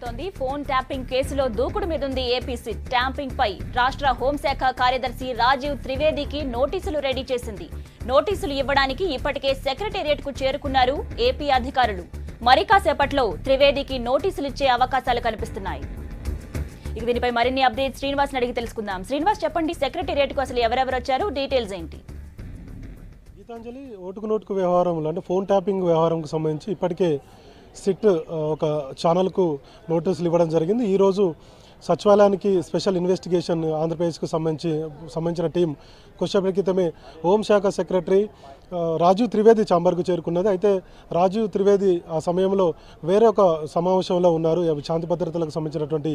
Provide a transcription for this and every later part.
మారుతోంది. Phone tapping కేసులో దూకుడు మీదుంది ఏపీ సిట్. ట్యాంపింగ్ పై రాష్ట్ర హోంశాఖ కార్యదర్శి రాజీవ్ త్రివేదికి నోటీసులు రెడీ చేసింది. నోటీసులు ఇవ్వడానికి ఇప్పటికే సెక్రటేరియట్ కు చేరుకున్నారు ఏపీ అధికారులు. మరి కాసేపట్లో త్రివేదికి నోటీసులు ఇచ్చే అవకాశాలు కనిపిస్తున్నాయి. ఇక దీనిపై మరిన్ని అప్డేట్స్ శ్రీనివాస్ అడిగి తెలుసుకుందాం. శ్రీనివాస్, చెప్పండి, సెక్రటేరియట్ కు అసలు ఎవరెవరు వచ్చారు, డీటెయిల్స్ ఏంటి? గీతాంజలి, ఓటుకు నోటుకు వ్యవహారంలో అంటే ఫోన్ ట్యాపింగ్ వ్యవహారంకు సంబంధించి ఇప్పటికే సిట్ ఒక ఛానల్కు నోటీసులు ఇవ్వడం జరిగింది. ఈరోజు సచివాలయానికి స్పెషల్ ఇన్వెస్టిగేషన్ ఆంధ్రప్రదేశ్కు సంబంధించిన టీం కొద్దిసేపటి క్రితమే హోంశాఖ సెక్రటరీ రాజీవ్ త్రివేది ఛాంబర్కు చేరుకున్నది. అయితే రాజీవ్ త్రివేది ఆ సమయంలో వేరే ఒక సమావేశంలో ఉన్నారు. శాంతి భద్రతలకు సంబంధించినటువంటి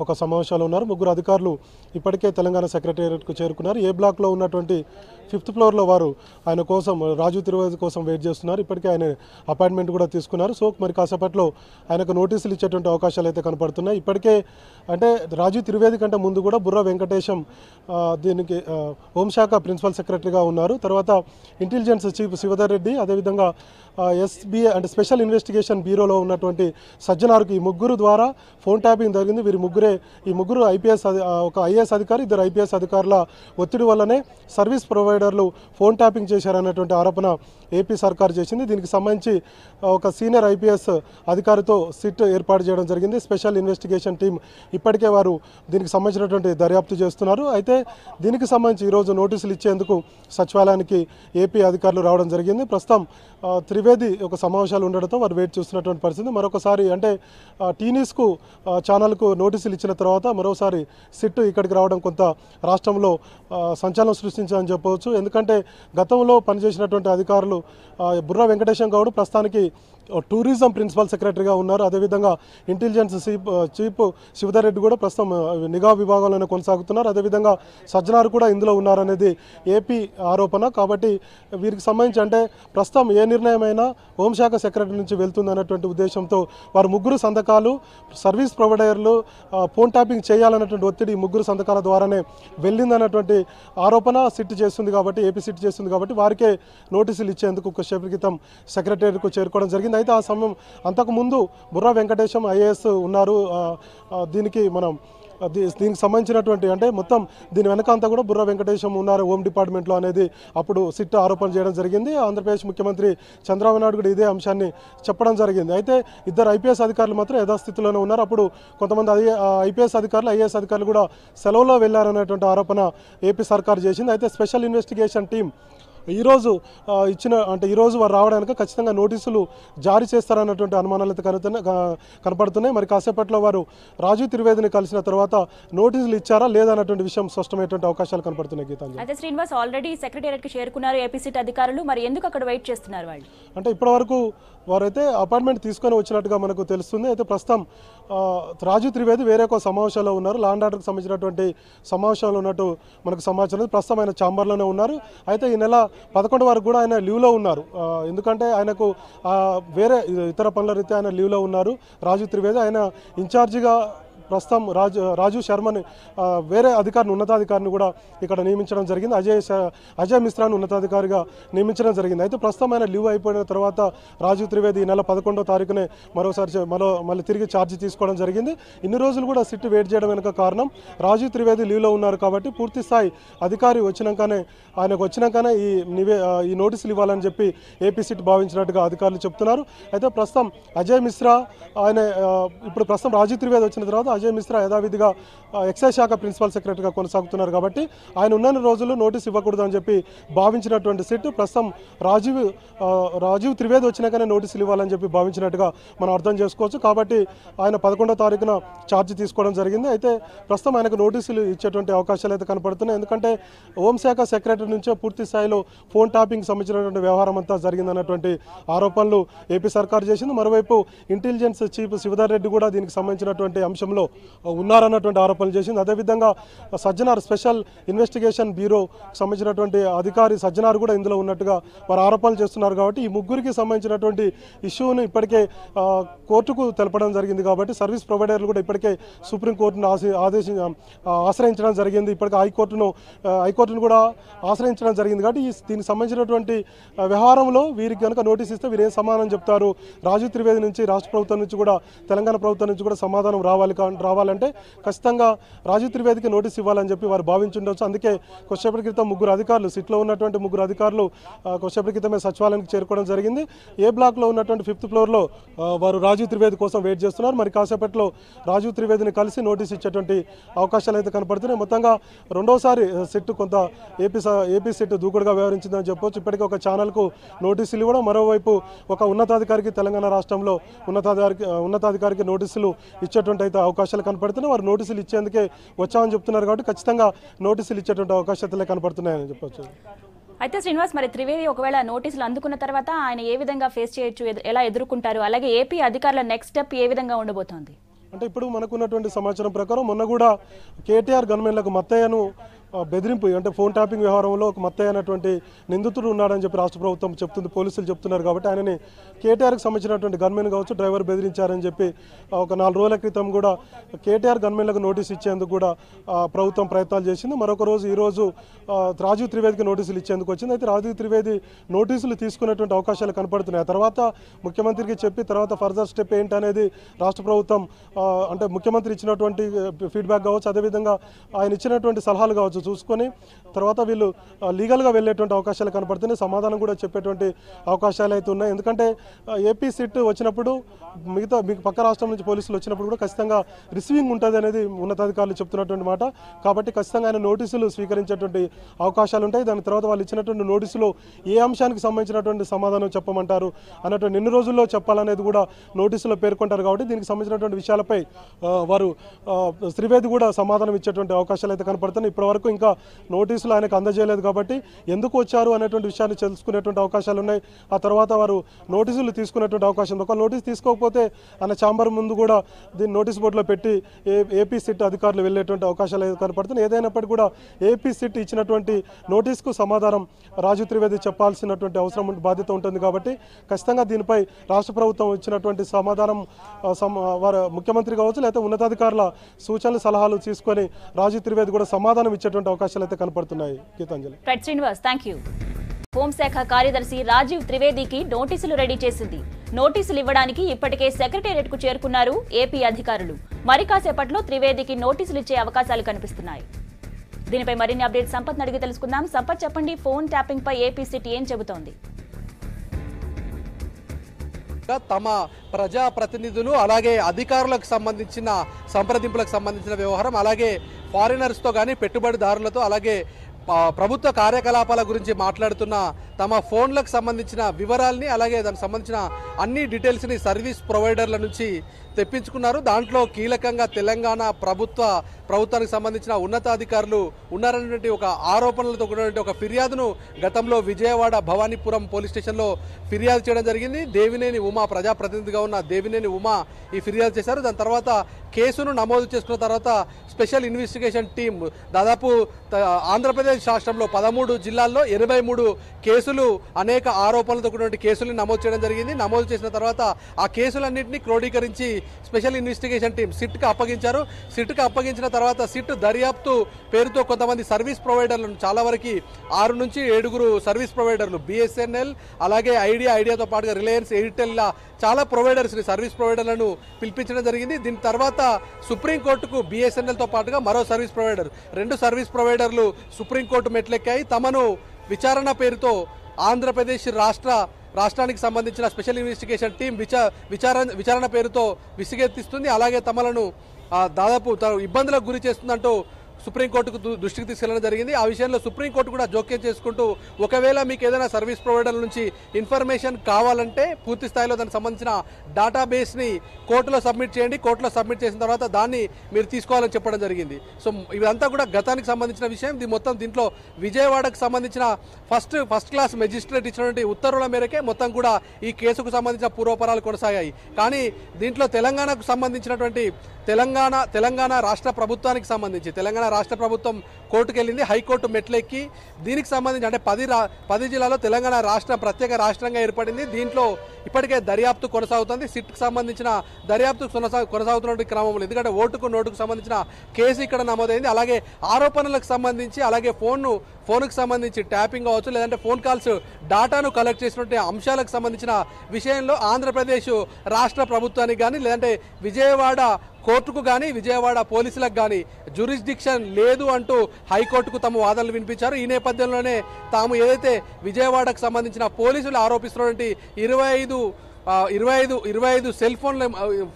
ఒక సమావేశంలో ఉన్నారు. ముగ్గురు అధికారులు ఇప్పటికే తెలంగాణ సెక్రటేరియట్కు చేరుకున్నారు. ఏ బ్లాక్లో ఉన్నటువంటి 5th ఫ్లోర్లో వారు ఆయన కోసం, రాజీవ్ త్రివేది కోసం వెయిట్ చేస్తున్నారు. ఇప్పటికే ఆయన అపాయింట్మెంట్ కూడా తీసుకున్నారు. సో మరి కాసేపట్లో ఆయనకు నోటీసులు ఇచ్చేటువంటి అవకాశాలు అయితే కనపడుతున్నాయి. ఇప్పటికే అంటే రాజీవ్ త్రివేది కంటే ముందు కూడా బుర్రా వెంకటేశం దీనికి హోంశాఖ ప్రిన్సిపల్ సెక్రటరీగా ఉన్నారు. తర్వాత ఇంటెలిజెన్స్ చీఫ్ శివధర్ రెడ్డి, అదేవిధంగా ఎస్బీఐ అంటే స్పెషల్ ఇన్వెస్టిగేషన్ బ్యూరోలో ఉన్నటువంటి సజ్జనార్కు ఈ ముగ్గురు ద్వారా ఫోన్ ట్యాపింగ్ జరిగింది. ఈ ముగ్గురు ఒక ఐఏఎస్ అధికారి, 2 IPS అధికారుల ఒత్తిడి వల్లనే సర్వీస్ ప్రొవైడర్లు ఫోన్ ట్యాపింగ్ చేశారన్నటువంటి ఆరోపణ ఏపీ సర్కార్ చేసింది. దీనికి సంబంధించి ఒక సీనియర్ IPS అధికారితో సిట్ ఏర్పాటు చేయడం జరిగింది. స్పెషల్ ఇన్వెస్టిగేషన్ టీం ఇప్పటికే వారు దీనికి సంబంధించినటువంటి దర్యాప్తు చేస్తున్నారు. అయితే దీనికి సంబంధించి ఈరోజు నోటీసులు ఇచ్చేందుకు సచివాలయానికి ఏపీ అధికారులు రావడం జరిగింది. ప్రస్తుతం త్రివేది ఒక సమావేశాలు ఉండడంతో వారు వెయిట్ చూస్తున్నటువంటి పరిస్థితి. మరొకసారి అంటే టీన్యూస్కు ఛానల్కు నోటీసులు ఇచ్చిన తర్వాత మరోసారి సిట్ ఇక్కడికి రావడం కొంత రాష్ట్రంలో సంచలనం సృష్టించాలని చెప్పవచ్చు. ఎందుకంటే గతంలో పనిచేసినటువంటి అధికారులు బుర్రా వెంకటేశం గౌడ్ ప్రస్తుతానికి టూరిజం ప్రిన్సిపల్ సెక్రటరీగా ఉన్నారు. అదేవిధంగా ఇంటెలిజెన్స్ చీఫ్ శివధర్ రెడ్డి కూడా ప్రస్తుతం నిఘా విభాగంలోనే కొనసాగుతున్నారు. అదేవిధంగా సజ్జనార్ కూడా ఇందులో ఉన్నారనేది ఏపీ ఆరోపణ. కాబట్టి వీరికి సంబంధించి అంటే ప్రస్తుతం ఏ నిర్ణయమైనా హోంశాఖ సెక్రటరీ నుంచి వెళ్తుంది అన్నటువంటి ఉద్దేశంతో వారు ముగ్గురు సంతకాలు సర్వీస్ ప్రొవైడర్లు ఫోన్ ట్యాపింగ్ చేయాలన్నటువంటి ఒత్తిడి ముగ్గురు సంతకాల ద్వారానే వెళ్ళిందన్నటువంటి ఆరోపణ సిట్ చేస్తుంది. కాబట్టి ఏపీ సిట్ చేస్తుంది. కాబట్టి వారికే నోటీసులు ఇచ్చేందుకు కొద్దిసేపటి క్రితం సెక్రటేరియట్కు చేరుకోవడం జరిగింది. అయితే ఆ సమయం అంతకుముందు బుర్రా వెంకటేశం IAS ఉన్నారు. దీనికి సంబంధించినటువంటి అంటే మొత్తం దీని వెనక అంతా కూడా బుర్రా వెంకటేశం ఉన్నారు హోమ్ డిపార్ట్మెంట్లో అనేది అప్పుడు సిట్ ఆరోపణ చేయడం జరిగింది. ఆంధ్రప్రదేశ్ ముఖ్యమంత్రి చంద్రబాబు నాయుడు కూడా ఇదే అంశాన్ని చెప్పడం జరిగింది. అయితే 2 IPS అధికారులు మాత్రం యథాస్థితిలోనే ఉన్నారు. అప్పుడు కొంతమంది IPS అధికారులు, IAS అధికారులు కూడా సెలవులో వెళ్లారనేటువంటి ఆరోపణ ఏపీ సర్కార్ చేసింది. అయితే స్పెషల్ ఇన్వెస్టిగేషన్ టీం ఈరోజు ఈరోజు వారు రావడానికి ఖచ్చితంగా నోటీసులు జారీ చేస్తారన్నటువంటి అనుమానాలు అయితే కనపడుతున్నాయి. మరి కాసేపట్లో వారు రాజీవ్ త్రివేదిని కలిసిన తర్వాత నోటీసులు ఇచ్చారా లేదా అన్నటువంటి విషయం స్పష్టమైనటువంటి అవకాశాలు కనపడుతున్నాయి. గీతాంజలి, అయితే శ్రీనివాస్ ఆల్రెడీ సెక్రటేరియట్ కి చేరుకున్నారు ఏపీ సిట్ అధికారులు. మరి ఎందుకు అక్కడ వెయిట్ చేస్తున్నారు వాళ్ళు? అంటే ఇప్పటివరకు వారైతే అపాయింట్మెంట్ తీసుకొని వచ్చినట్టుగా మనకు తెలుస్తుంది. అయితే ప్రస్తుతం రాజీవ్ త్రివేది వేరే ఒక సమావేశంలో ఉన్నారు. లా అండ్ ఆర్డర్కి సంబంధించినటువంటి సమావేశంలో ఉన్నట్టు మనకు సమాచారం. ప్రస్తుతం ఆయన ఛాంబర్లోనే ఉన్నారు. అయితే ఈ నెల 11 వరకు కూడా ఆయన లీవ్లో ఉన్నారు. ఎందుకంటే ఆయనకు వేరే ఇతర పనుల రీత్యా ఆయన లీవ్లో ఉన్నారు. రాజీవ్ త్రివేది ఆయన ఇన్ఛార్జిగా ప్రస్తుతం రాజు శర్మని వేరే అధికారిని, ఉన్నతాధికారిని కూడా ఇక్కడ నియమించడం జరిగింది. అజయ్ మిశ్రాని ఉన్నతాధికారిగా నియమించడం జరిగింది. అయితే ప్రస్తుతం ఆయన లీవ్ అయిపోయిన తర్వాత రాజీవ్ త్రివేది ఈ నెల 11వ తారీఖునే మళ్ళీ తిరిగి ఛార్జ్ తీసుకోవడం జరిగింది. ఇన్ని రోజులు కూడా సిట్ వెయిట్ చేయడం వెనుక కారణం రాజీవ్ త్రివేది లీవ్లో ఉన్నారు కాబట్టి పూర్తి స్థాయి అధికారి ఆయనకు వచ్చినాకనే ఈ నోటీసులు ఇవ్వాలని చెప్పి ఏపీ సిట్ భావించినట్టుగా అధికారులు చెప్తున్నారు. అయితే ప్రస్తుతం అజయ్ మిశ్రా ఇప్పుడు ప్రస్తుతం రాజీవ్ త్రివేది వచ్చిన తర్వాత అజయ్ మిశ్రా యథావిధిగా ఎక్సైజ్ శాఖ ప్రిన్సిపల్ సెక్రటరీగా కొనసాగుతున్నారు. కాబట్టి ఆయన ఉన్న రోజులు నోటీస్ ఇవ్వకూడదు అని చెప్పి భావించినటువంటి సిట్ ప్రస్తుతం రాజీవ్ త్రివేది వచ్చినాకనే నోటీసులు ఇవ్వాలని చెప్పి భావించినట్టుగా మనం అర్థం చేసుకోవచ్చు. కాబట్టి ఆయన 11వ తారీఖున ఛార్జ్ తీసుకోవడం జరిగింది. అయితే ప్రస్తుతం ఆయనకు నోటీసులు ఇచ్చేటువంటి అవకాశాలు అయితే కనపడుతున్నాయి. ఎందుకంటే హోంశాఖ సెక్రటరీ నుంచే పూర్తి స్థాయిలో ఫోన్ ట్యాపింగ్ సంబంధించినటువంటి వ్యవహారం అంతా జరిగిందన్నటువంటి ఆరోపణలు ఏపీ సర్కార్ చేసింది. మరోవైపు ఇంటెలిజెన్స్ చీఫ్ శివధర్ రెడ్డి కూడా దీనికి సంబంధించినటువంటి అంశంలో ఉన్నారన్నటువంటి ఆరోపణలు చేసింది. అదేవిధంగా సజ్జనార్ స్పెషల్ ఇన్వెస్టిగేషన్ బ్యూరో సంబంధించినటువంటి అధికారి సజ్జనార్ కూడా ఇందులో ఉన్నట్టుగా వారు ఆరోపణలు చేస్తున్నారు. కాబట్టి ఈ ముగ్గురికి సంబంధించినటువంటి ఇష్యూను ఇప్పటికే కోర్టుకు తెలపడం జరిగింది. కాబట్టి సర్వీస్ ప్రొవైడర్లు కూడా ఇప్పటికే సుప్రీంకోర్టును ఆశ్రయించడం జరిగింది. ఇప్పటికే హైకోర్టును కూడా ఆశ్రయించడం జరిగింది. కాబట్టి దీనికి సంబంధించినటువంటి వ్యవహారంలో వీరికి కనుక నోటీస్ ఇస్తే వీరు ఏం సమాధానం చెప్తారు? రాజీవ్ త్రివేది నుంచి రాష్ట్ర ప్రభుత్వం నుంచి కూడా తెలంగాణ ప్రభుత్వం నుంచి కూడా సమాధానం రావాలంటే ఖచ్చితంగా రాజీవ్ త్రివేదికి నోటీస్ ఇవ్వాలని చెప్పి వారు భావించుండవచ్చు. అందుకే కొద్దిసేపటి క్రితం ముగ్గురు అధికారులు సిట్లో ఉన్నటువంటి ముగ్గురు అధికారులు కొద్దిసేపటి క్రితమే సచివాలయానికి చేరుకోవడం జరిగింది. ఏ బ్లాక్లో ఉన్నటువంటి 5th ఫ్లోర్లో వారు రాజీవ్ త్రివేది కోసం వెయిట్ చేస్తున్నారు. మరి కాసేపట్లో రాజీవ్ త్రివేదిని కలిసి నోటీస్ ఇచ్చేటువంటి అవకాశాలు అయితే కనపడుతున్నాయి. మొత్తంగా రెండోసారి సిట్ కొంత ఏపీ సిట్ దూకుడుగా వ్యవహరించిందని చెప్పొచ్చు. ఇప్పటికే ఒక ఛానల్కు నోటీసులు ఇవ్వడం, మరోవైపు ఒక ఉన్నతాధికారికి తెలంగాణ రాష్ట్రంలో ఉన్నతాధికారికి నోటీసులు ఇచ్చేటువంటి అయితే అవకాశాలు కనపడుతున్నాయి. వారు నోటీసులు ఇచ్చేందుకే వచ్చామని చెప్తున్నారు. కాబట్టి ఖచ్చితంగా నోటీసులు ఇచ్చేటువంటి అవకాశాలే కనపడుతున్నాయని చెప్పొచ్చు. అయితే శ్రీనివాస్, మరి త్రివేది ఒకవేళ నోటీసులు అందుకున్న తర్వాత ఆయన ఏ విధంగా ఫేస్ చేయొచ్చు, ఎలా ఎదుర్కొంటారు? అలాగే ఏపీ అధికారుల నెక్స్ట్ స్టెప్ ఏ విధంగా ఉండబోతోంది? అంటే ఇప్పుడు మనకున్నటువంటి సమాచారం ప్రకారం మొన్న కూడా కేటీఆర్ గన్మెన్లకు మత్తయ్యను బెదిరింపు అంటే ఫోన్ ట్యాపింగ్ వ్యవహారంలో ఒక మత్తయ్య అనేటువంటి నిందితుడు ఉన్నాడని చెప్పి రాష్ట్ర ప్రభుత్వం చెప్తుంది, పోలీసులు చెప్తున్నారు. కాబట్టి ఆయనని కేటీఆర్కి సంబంధించినటువంటి గన్మెన్ కావచ్చు డ్రైవర్ బెదిరించారని చెప్పి ఒక 4 రోజుల క్రితం కూడా కేటీఆర్ గన్మెన్లకు నోటీస్ ఇచ్చేందుకు కూడా ప్రభుత్వం ప్రయత్నాలు చేసింది. మరొక రోజు ఈరోజు రాజీవ్ త్రివేదికి నోటీసులు ఇచ్చేందుకు వచ్చింది. అయితే రాజీవ్ త్రివేది నోటీసులు తీసుకునేటువంటి అవకాశాలు కనపడుతున్నాయి. ఆ తర్వాత ముఖ్యమంత్రికి చెప్పి తర్వాత ఫర్దర్ స్టెప్ ఏంటనేది రాష్ట్ర ప్రభుత్వం అంటే ముఖ్యమంత్రి ఇచ్చినటువంటి ఫీడ్బ్యాక్ కావచ్చు, అదేవిధంగా ఆయన ఇచ్చినటువంటి సలహాలు కావచ్చు చూసుకొని తర్వాత వీళ్ళు లీగల్గా వెళ్ళేటువంటి అవకాశాలు కనపడుతున్నాయి. సమాధానం కూడా చెప్పేటువంటి అవకాశాలు అయితే ఉన్నాయి. ఎందుకంటే ఏపీ సిట్ వచ్చినప్పుడు మిగతా పక్క రాష్ట్రం నుంచి పోలీసులు వచ్చినప్పుడు కూడా ఖచ్చితంగా రిసీవింగ్ ఉంటుంది అనేది ఉన్నతాధికారులు చెప్తున్నటువంటి మాట. కాబట్టి ఖచ్చితంగా ఆయన నోటీసులు స్వీకరించేటువంటి అవకాశాలు ఉంటాయి. దాని తర్వాత వాళ్ళు ఇచ్చినటువంటి నోటీసులో ఏ అంశానికి సంబంధించినటువంటి సమాధానం చెప్పమంటారు అన్నటువంటి ఎన్ని రోజుల్లో చెప్పాలనేది కూడా నోటీసులో పేర్కొంటారు. కాబట్టి దీనికి సంబంధించినటువంటి విషయాలపై వారు త్రివేది కూడా సమాధానం ఇచ్చేటువంటి అవకాశాలు అయితే కనపడుతున్నాయి. ఇప్పటివరకు ఇంకా నోటీసులు ఆయనకు అందజేయలేదు. కాబట్టి ఎందుకు వచ్చారు అనేటువంటి విషయాన్ని తెలుసుకునేటువంటి అవకాశాలు ఉన్నాయి. ఆ తర్వాత వారు నోటీసులు తీసుకునేటువంటి అవకాశం ఉంది. ఒక నోటీస్ తీసుకోకపోతే ఆయన ఛాంబర్ ముందు కూడా దీన్ని నోటీస్ బోర్డులో పెట్టి ఏపీ సిట్ అధికారులు వెళ్ళేటువంటి అవకాశాలు కనపడుతున్నాయి. ఏదైనప్పటికీ కూడా ఏపీ సిట్ ఇచ్చినటువంటి నోటీస్కు సమాధానం రాజీవ్ త్రివేది చెప్పాల్సినటువంటి అవసరం బాధ్యత ఉంటుంది. కాబట్టి ఖచ్చితంగా దీనిపై రాష్ట్ర ప్రభుత్వం ఇచ్చినటువంటి సమాధానం వారు ముఖ్యమంత్రి కావచ్చు లేకపోతే ఉన్నతాధికారుల సూచనలు సలహాలు తీసుకొని రాజీవ్ త్రివేది కూడా సమాధానం ఇచ్చేటువంటి అవకాశాలు అయితే కనపడుతున్నాయి. గీతాంజలి. Srinivas, thank you. హోంశాఖ కార్యదర్శి రాజీవ్ త్రివేదికి నోటీసులు రెడీ చేసింది. నోటీసులు ఇవ్వడానికి ఇప్పటికే సెక్రటేరియట్ కు చేరుకున్నారు ఏపీ అధికారులు. మరి కాసేపట్లో త్రివేదికి నోటీసులు ఇచ్చే అవకాశాలు కనిపిస్తున్నాయి. దీనిపై మరిన్ని అప్డేట్స్ సంపత్ అడిగి తెలుసుకుందాం. సంపత్, చెప్పండి, ఫోన్ ట్యాపింగ్ పై ఏపీ సిట్ ఏం చెబుతోంది? తమ ప్రజాప్రతినిధులు అలాగే అధికారులకు సంబంధించిన సంప్రదింపులకు సంబంధించిన వ్యవహారం, అలాగే ఫారినర్స్తో కానీ పెట్టుబడిదారులతో అలాగే ప్రభుత్వ కార్యకలాపాల గురించి మాట్లాడుతున్న తమ ఫోన్లకు సంబంధించిన వివరాల్ని అలాగే దానికి సంబంధించిన అన్ని డీటెయిల్స్ని సర్వీస్ ప్రొవైడర్ల నుంచి తెప్పించుకున్నారు. దాంట్లో కీలకంగా తెలంగాణ ప్రభుత్వానికి సంబంధించిన ఉన్నతాధికారులు ఉన్నారనేటువంటి ఒక ఆరోపణలతో కూడినటువంటి ఒక ఫిర్యాదును గతంలో విజయవాడ భవానీపురం పోలీస్ స్టేషన్లో ఫిర్యాదు చేయడం జరిగింది. దేవినేని ఉమా, ప్రజాప్రతినిధిగా ఉన్న దేవినేని ఉమా ఈ ఫిర్యాదు చేశారు. దాని తర్వాత కేసును నమోదు చేసుకున్న తర్వాత స్పెషల్ ఇన్వెస్టిగేషన్ టీం దాదాపు ఆంధ్రప్రదేశ్ రాష్ట్రంలో 13 జిల్లాల్లో 83 కేసులు అనేక ఆరోపణలతో కూడినటువంటి కేసులను నమోదు చేయడం జరిగింది. నమోదు చేసిన తర్వాత ఆ కేసులన్నింటినీ క్రోడీకరించి స్పెషల్ ఇన్వెస్టిగేషన్ టీం సిట్కి అప్పగించారు. సిట్కి అప్పగించిన తర్వాత సిట్ దర్యాప్తు పేరుతో కొంతమంది సర్వీస్ ప్రొవైడర్లను చాలా వరకు 6 నుంచి 7 సర్వీస్ ప్రొవైడర్లు BSNL అలాగే ఐడియాతో పాటుగా రిలయన్స్, ఎయిర్టెల్ చాలా ప్రొవైడర్స్ని సర్వీస్ ప్రొవైడర్లను పిలిపించడం జరిగింది. దీని తర్వాత సుప్రీంకోర్టుకు BSNLతో పాటుగా మరో సర్వీస్ ప్రొవైడర్ 2 సర్వీస్ ప్రొవైడర్లు సుప్రీంకోర్టు మెట్లెక్కాయి. తమను విచారణ పేరుతో ఆంధ్రప్రదేశ్ రాష్ట్రానికి సంబంధించిన స్పెషల్ ఇన్వెస్టిగేషన్ టీం విచారణ పేరుతో విసిగెత్తిస్తుంది. అలాగే తమలను దాదాపు ఇబ్బందులకు గురి చేస్తుందంటూ సుప్రీంకోర్టుకు దృష్టికి తీసుకెళ్లడం జరిగింది. ఆ విషయంలో సుప్రీంకోర్టు కూడా జోక్యం చేసుకుంటూ ఒకవేళ మీకు ఏదైనా సర్వీస్ ప్రొవైడర్ నుంచి ఇన్ఫర్మేషన్ కావాలంటే పూర్తి స్థాయిలో దానికి సంబంధించిన డేటాబేస్ని కోర్టులో సబ్మిట్ చేయండి, కోర్టులో సబ్మిట్ చేసిన తర్వాత దాన్ని మీరు తీసుకోవాలని చెప్పడం జరిగింది. సో ఇదంతా కూడా గతానికి సంబంధించిన విషయం. ఇది మొత్తం దీంట్లో విజయవాడకు సంబంధించిన ఫస్ట్ క్లాస్ మెజిస్ట్రేట్ ఇచ్చినటువంటి ఉత్తర్వుల మేరకే మొత్తం కూడా ఈ కేసుకు సంబంధించిన పూర్వపరాలు కొనసాగాయి. కానీ దీంట్లో తెలంగాణకు సంబంధించినటువంటి తెలంగాణ రాష్ట్ర ప్రభుత్వానికి సంబంధించి తెలంగాణ రాష్ట్ర ప్రభుత్వం కోర్టుకు వెళ్ళింది, హైకోర్టు మెట్లెక్కి దీనికి సంబంధించి అంటే 10 జిల్లాలో తెలంగాణ రాష్ట్రం ప్రత్యేక రాష్ట్రంగా ఏర్పడింది. దీంట్లో ఇప్పటికే దర్యాప్తు కొనసాగుతుంది. సిట్కి సంబంధించిన దర్యాప్తు కొనసాగుతున్న క్రమంలో ఎందుకంటే ఓటుకు నోటుకు సంబంధించిన కేసు ఇక్కడ నమోదైంది. అలాగే ఆరోపణలకు సంబంధించి అలాగే ఫోన్కు సంబంధించి ట్యాపింగ్ కావచ్చు, లేదంటే ఫోన్ కాల్స్ డాటాను కలెక్ట్ చేసినటువంటి అంశాలకు సంబంధించిన విషయంలో ఆంధ్రప్రదేశ్ రాష్ట్ర ప్రభుత్వానికి కానీ లేదంటే విజయవాడ కోర్టుకు కానీ విజయవాడ పోలీసులకు కానీ జ్యూరిస్డిక్షన్ లేదు అంటూ హైకోర్టుకు తమ వాదనలు వినిపించారు. ఈ నేపథ్యంలోనే తాము ఏదైతే విజయవాడకు సంబంధించిన పోలీసులు ఆరోపిస్తున్నటువంటి 25 సెల్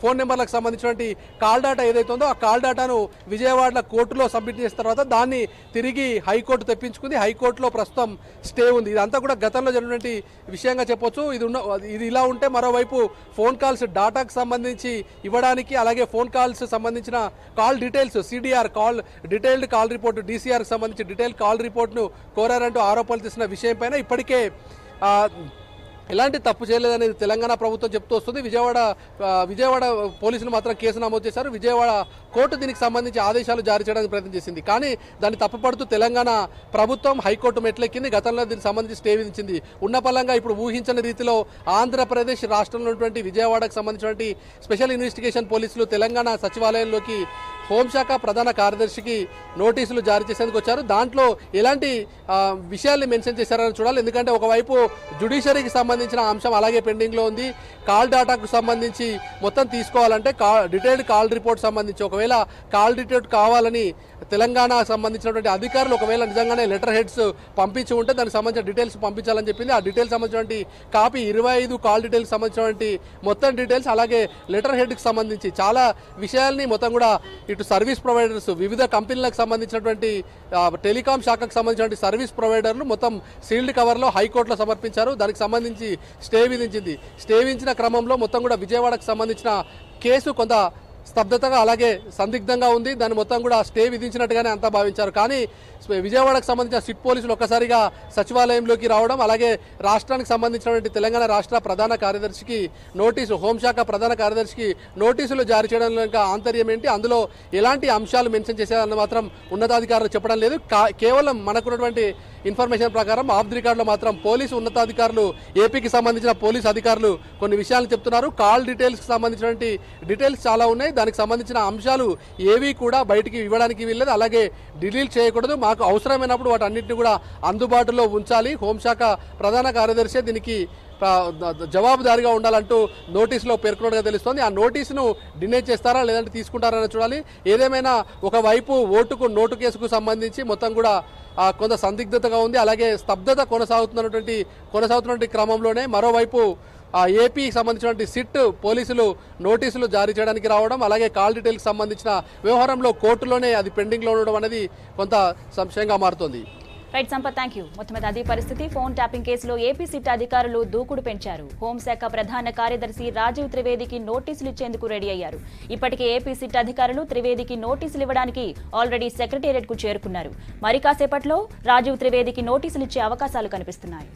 ఫోన్ నెంబర్లకు సంబంధించినటువంటి కాల్ డేటా ఏదైతే ఉందో ఆ కాల్ డేటాను విజయవాడ కోర్టులో సబ్మిట్ చేసిన తర్వాత దాన్ని తిరిగి హైకోర్టు తెప్పించుకుంది. హైకోర్టులో ప్రస్తుతం స్టే ఉంది. ఇదంతా కూడా గతంలో జరిగినటువంటి విషయంగా చెప్పొచ్చు. ఇది ఇలా ఉంటే మరోవైపు ఫోన్ కాల్స్ డాటాకు సంబంధించి ఇవ్వడానికి అలాగే ఫోన్ కాల్స్ సంబంధించిన call details CDR detailed call report DCRకి సంబంధించి డీటెయిల్ కాల్ రిపోర్ట్ను కోరారంటూ ఆరోపణలు చేసిన విషయం పైన ఇప్పటికే ఎలాంటి తప్పు చేయలేదనేది తెలంగాణ ప్రభుత్వం చెప్తూ వస్తుంది. విజయవాడ పోలీసులు మాత్రం కేసు నమోదు చేశారు. విజయవాడ కోర్టు దీనికి సంబంధించి ఆదేశాలు జారీ చేయడానికి ప్రయత్నం చేసింది. కానీ దాన్ని తప్పుపడుతూ తెలంగాణ ప్రభుత్వం హైకోర్టు మెట్లెక్కింది. గతంలో దీనికి సంబంధించి స్టే విధించింది. ఉన్నపలంగా ఇప్పుడు ఊహించని రీతిలో ఆంధ్రప్రదేశ్ రాష్ట్రంలో ఉన్నటువంటి విజయవాడకు సంబంధించినటువంటి స్పెషల్ ఇన్వెస్టిగేషన్ పోలీసులు తెలంగాణ సచివాలయంలోకి హోంశాఖ ప్రధాన కార్యదర్శికి నోటీసులు జారీ చేసేందుకు వచ్చారు. దాంట్లో ఎలాంటి విషయాల్ని మెన్షన్ చేశారని చూడాలి. ఎందుకంటే ఒకవైపు జ్యుడిషియరీకి సంబంధించిన అంశం అలాగే పెండింగ్లో ఉంది. కాల్ డేటాకు సంబంధించి మొత్తం తీసుకోవాలంటే డీటెయిల్డ్ కాల్ రిపోర్ట్ సంబంధించి ఒకవేళ కాల్ డీటెయిల్ కావాలని తెలంగాణ సంబంధించినటువంటి అధికారులు ఒకవేళ నిజంగానే లెటర్ హెడ్స్ పంపించి ఉంటే దానికి సంబంధించిన డీటెయిల్స్ పంపించాలని చెప్పింది. ఆ డీటెయిల్స్ సంబంధించినటువంటి కాపీ 25 కాల్ డీటెయిల్స్ సంబంధించినటువంటి మొత్తం డీటెయిల్స్ అలాగే లెటర్ హెడ్కి సంబంధించి చాలా విషయాల్ని మొత్తం కూడా ఇటు సర్వీస్ ప్రొవైడర్స్ వివిధ కంపెనీలకు సంబంధించినటువంటి టెలికాం శాఖకు సంబంధించినటువంటి సర్వీస్ ప్రొవైడర్లు మొత్తం సీల్డ్ కవర్లో హైకోర్టులో సమర్పించారు. దానికి సంబంధించి స్టే విధించింది. స్టే విధించిన క్రమంలో మొత్తం కూడా విజయవాడకు సంబంధించిన కేసు కొంత స్తబ్దతగా అలాగే సందిగ్ధంగా ఉంది. దాన్ని మొత్తం కూడా స్టే విధించినట్టుగానే అంతా భావించారు. కానీ విజయవాడకు సంబంధించిన సిట్ పోలీసులు ఒక్కసారిగా సచివాలయంలోకి రావడం అలాగే రాష్ట్రానికి సంబంధించినటువంటి తెలంగాణ రాష్ట్ర ప్రధాన కార్యదర్శికి హోంశాఖ ప్రధాన కార్యదర్శికి నోటీసులు జారీ చేయడంలో ఇంకా ఆంతర్యం ఏంటి, అందులో ఎలాంటి అంశాలు మెన్షన్ చేశారన్న మాత్రం ఉన్నతాధికారులు చెప్పడం లేదు. కేవలం మనకున్నటువంటి ఇన్ఫర్మేషన్ ప్రకారం ఆఫ్ ది రికార్డులో మాత్రం పోలీసు ఉన్నతాధికారులు ఏపీకి సంబంధించిన పోలీసు అధికారులు కొన్ని విషయాలు చెప్తున్నారు. కాల్ డీటెయిల్స్కి సంబంధించినటువంటి డీటెయిల్స్ చాలా ఉన్నాయి. దానికి సంబంధించిన అంశాలు ఏవి కూడా బయటికి ఇవ్వడానికి వీల్లేదు, అలాగే డిలీట్ చేయకూడదు. మాకు అవసరమైనప్పుడు వాటన్నింటినీ కూడా అందుబాటులో ఉంచాలి. హోంశాఖ ప్రధాన కార్యదర్శి దీనికి జవాబుదారీగా ఉండాలంటూ నోటీసులో పేర్కొన్నట్టుగా తెలుస్తోంది. ఆ నోటీసును డినై చేస్తారా లేదంటే తీసుకుంటారని చూడాలి. ఏదేమైనా ఒకవైపు ఓటుకు నోటు కేసుకు సంబంధించి మొత్తం కూడా కొంత సందిగ్ధతగా ఉంది. అలాగే స్తబ్దత కొనసాగుతున్నటువంటి క్రమంలోనే మరోవైపు ఏపీకి సంబంధించినటువంటి సిట్ పోలీసులు నోటీసులు జారీ చేయడానికి రావడం అలాగే కాల్ డీటెయిల్కి సంబంధించిన వ్యవహారంలో కోర్టులోనే అది పెండింగ్లో ఉండడం అనేది కొంత సంశయంగా మారుతోంది. Right Sampath, thank you. మొత్తం మీద అదే పరిస్థితి. ఫోన్ ట్యాపింగ్ కేసులో ఏపీ సిట్ అధికారులు దూకుడు పెంచారు. హోంశాఖ ప్రధాన కార్యదర్శి రాజీవ్ త్రివేదికి నోటీసులు ఇచ్చేందుకు రెడీ అయ్యారు. ఇప్పటికే ఏపీ సిట్ అధికారులు త్రివేదికి నోటీసులు ఇవ్వడానికి ఆల్రెడీ సెక్రటేరియట్ కు చేరుకున్నారు. మరి కాసేపట్లో రాజీవ్ త్రివేదికి నోటీసులు ఇచ్చే అవకాశాలు కనిపిస్తున్నాయి.